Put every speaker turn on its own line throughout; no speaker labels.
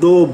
2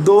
2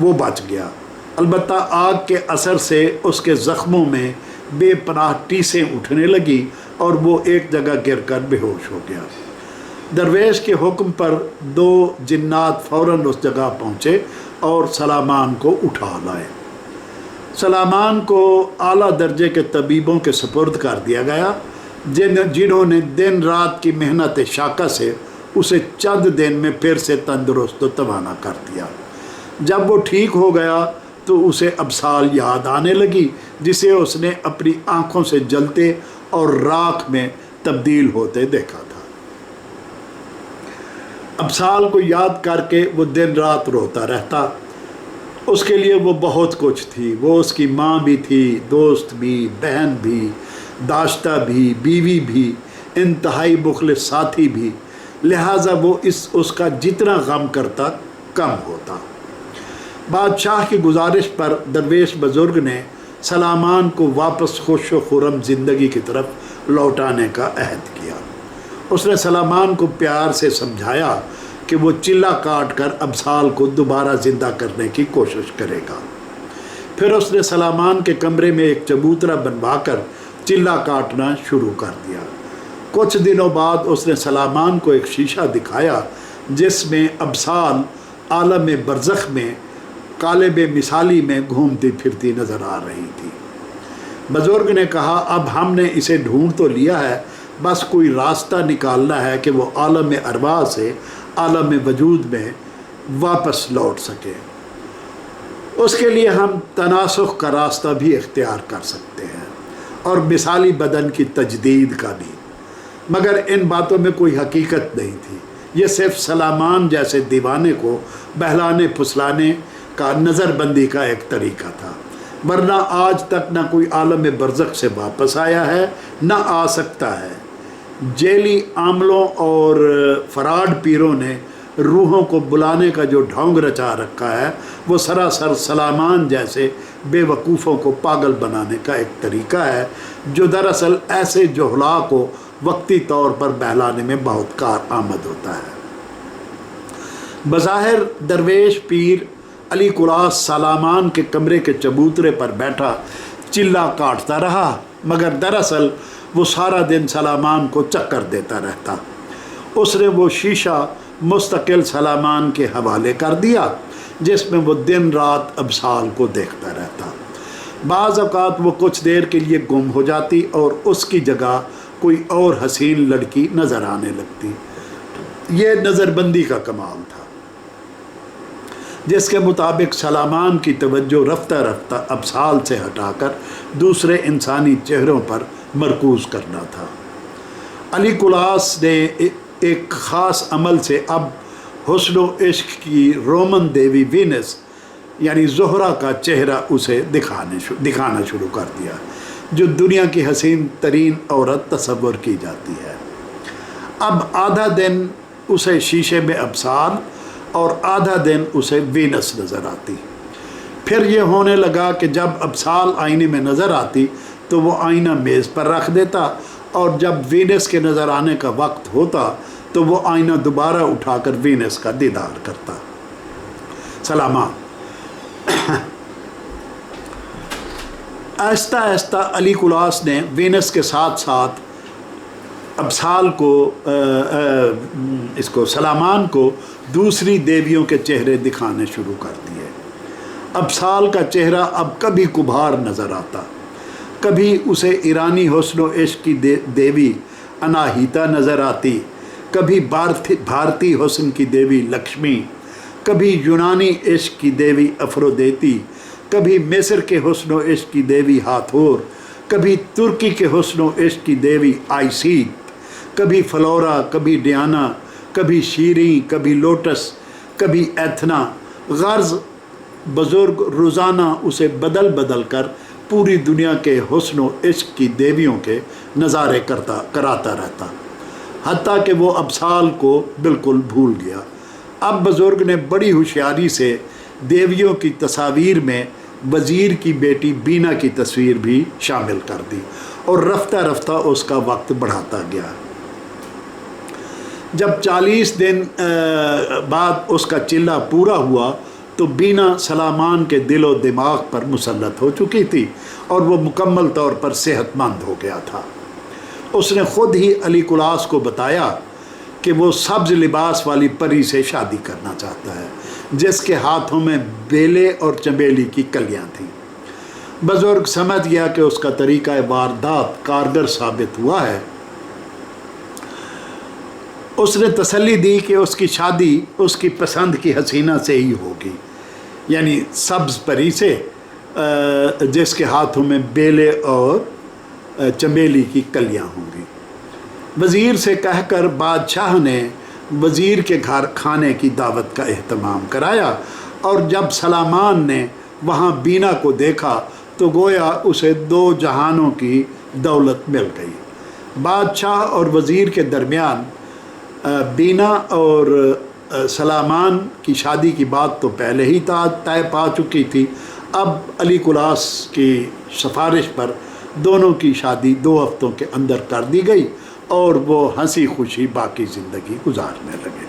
وہ بچ گیا، البتہ آگ کے اثر سے اس کے زخموں میں بے پناہ ٹیسیں اٹھنے لگی اور وہ ایک جگہ گر کر بے ہوش ہو گیا۔ درویش کے حکم پر 2 جنات فوراً اس جگہ پہنچے اور سلامان کو اٹھا لائے۔ سلامان کو اعلیٰ درجے کے طبیبوں کے سپرد کر دیا گیا، جنہوں نے دن رات کی محنت شاقہ سے اسے چند دن میں پھر سے تندرست و توانا کر دیا۔ جب وہ ٹھیک ہو گیا تو اسے ابسال یاد آنے لگی، جسے اس نے اپنی آنکھوں سے جلتے اور راکھ میں تبدیل ہوتے دیکھا تھا۔ ابسال کو یاد کر کے وہ دن رات روتا رہتا۔ اس کے لیے وہ بہت کچھ تھی، وہ اس کی ماں بھی تھی، دوست بھی، بہن بھی، داشتہ بھی، بیوی بھی، انتہائی مخلص ساتھی بھی، لہٰذا وہ اس کا جتنا غم کرتا کم ہوتا۔ بادشاہ کی گزارش پر درویش بزرگ نے سلامان کو واپس خوش و خرم زندگی کی طرف لوٹانے کا عہد کیا۔ اس نے سلامان کو پیار سے سمجھایا کہ وہ چلہ کاٹ کر ابسال کو دوبارہ زندہ کرنے کی کوشش کرے گا۔ پھر اس نے سلامان کے کمرے میں ایک چبوترا بنوا کر چلہ کاٹنا شروع کر دیا۔ کچھ دنوں بعد اس نے سلامان کو ایک شیشہ دکھایا جس میں ابسال عالم برزخ میں قالب مثالی میں گھومتی پھرتی نظر آ رہی تھی۔ بزرگ نے کہا، اب ہم نے اسے ڈھونڈ تو لیا ہے، بس کوئی راستہ نکالنا ہے کہ وہ عالم ارواح سے عالم وجود میں واپس لوٹ سکے۔ اس کے لیے ہم تناسخ کا راستہ بھی اختیار کر سکتے ہیں اور مثالی بدن کی تجدید کا بھی، مگر ان باتوں میں کوئی حقیقت نہیں تھی۔ یہ صرف سلامان جیسے دیوانے کو بہلانے پھسلانے کا نظر بندی کا ایک طریقہ تھا، ورنہ آج تک نہ کوئی عالم برزخ سے واپس آیا ہے نہ آ سکتا ہے۔ جیلی عاملوں اور فراڈ پیروں نے روحوں کو بلانے کا جو ڈھونگ رچا رکھا ہے وہ سراسر سلامان جیسے بے وقوفوں کو پاگل بنانے کا ایک طریقہ ہے، جو دراصل ایسے جہلاء کو وقتی طور پر بہلانے میں بہت کارآمد ہوتا ہے۔ بظاہر درویش پیر علی کلاس سلامان کے کمرے کے چبوترے پر بیٹھا چلہ کاٹتا رہا، مگر دراصل وہ سارا دن سلامان کو چکر دیتا رہتا۔ اس نے وہ شیشہ مستقل سلامان کے حوالے کر دیا جس میں وہ دن رات ابسال کو دیکھتا رہتا۔ بعض اوقات وہ کچھ دیر کے لیے گم ہو جاتی اور اس کی جگہ کوئی اور حسین لڑکی نظر آنے لگتی۔ یہ نظر بندی کا کمال تھا جس کے مطابق سلامان کی توجہ رفتہ رفتہ ابسال سے ہٹا کر دوسرے انسانی چہروں پر مرکوز کرنا تھا۔ علی کلاس نے ایک خاص عمل سے اب حسن و عشق کی رومن دیوی وینس یعنی زہرہ کا چہرہ اسے دکھانا شروع کر دیا، جو دنیا کی حسین ترین عورت تصور کی جاتی ہے۔ اب آدھا دن اسے شیشے میں ابسال اور آدھا دن اسے وینس نظر آتی۔ پھر یہ ہونے لگا کہ جب ابسال آئینے میں نظر آتی تو وہ آئینہ میز پر رکھ دیتا، اور جب وینس کے نظر آنے کا وقت ہوتا تو وہ آئینہ دوبارہ اٹھا کر وینس کا دیدار کرتا۔ سلامان آہستہ آہستہ علی کلاس نے وینس کے ساتھ ساتھ ابسال کو سلامان کو دوسری دیویوں کے چہرے دکھانے شروع کر دیے۔ ابسال کا چہرہ اب کبھی کبھار نظر آتا، کبھی اسے ایرانی حسن و عشق کی دیوی اناہیتا نظر آتی، کبھی بھارتی حسن کی دیوی لکشمی، کبھی یونانی عشق کی دیوی افرودیتی، کبھی مصر کے حسن و عشق کی دیوی ہاتھور، کبھی ترکی کے حسن و عشق کی دیوی آئسیت، کبھی فلورا، کبھی ڈیانا، کبھی شیریں، کبھی لوٹس، کبھی ایتھنا۔ غرض بزرگ روزانہ اسے بدل بدل کر پوری دنیا کے حسن و عشق کی دیویوں کے نظارے کراتا رہتا، حتیٰ کہ وہ ابسال کو بالکل بھول گیا۔ اب بزرگ نے بڑی ہوشیاری سے دیویوں کی تصاویر میں وزیر کی بیٹی بینا کی تصویر بھی شامل کر دی اور رفتہ رفتہ اس کا وقت بڑھاتا گیا۔ جب 40 دن بعد اس کا چلہ پورا ہوا تو بینا سلامان کے دل و دماغ پر مسلط ہو چکی تھی اور وہ مکمل طور پر صحت مند ہو گیا تھا۔ اس نے خود ہی علی کلاس کو بتایا کہ وہ سبز لباس والی پری سے شادی کرنا چاہتا ہے جس کے ہاتھوں میں بیلے اور چنبیلی کی کلیاں تھیں۔ بزرگ سمجھ گیا کہ اس کا طریقہ واردات کارگر ثابت ہوا ہے۔ اس نے تسلی دی کہ اس کی شادی اس کی پسند کی حسینہ سے ہی ہوگی، یعنی سبز پری سے جس کے ہاتھوں میں بیلے اور چنبیلی کی کلیاں ہوں گی۔ وزیر سے کہہ کر بادشاہ نے وزیر کے گھر کھانے کی دعوت کا اہتمام کرایا، اور جب سلامان نے وہاں بینا کو دیکھا تو گویا اسے 2 جہانوں کی دولت مل گئی۔ بادشاہ اور وزیر کے درمیان بینا اور سلامان کی شادی کی بات تو پہلے ہی طے پا چکی تھی۔ اب علی کلاس کی سفارش پر دونوں کی شادی 2 ہفتوں کے اندر کر دی گئی اور وہ ہنسی خوشی باقی زندگی گزارنے لگے۔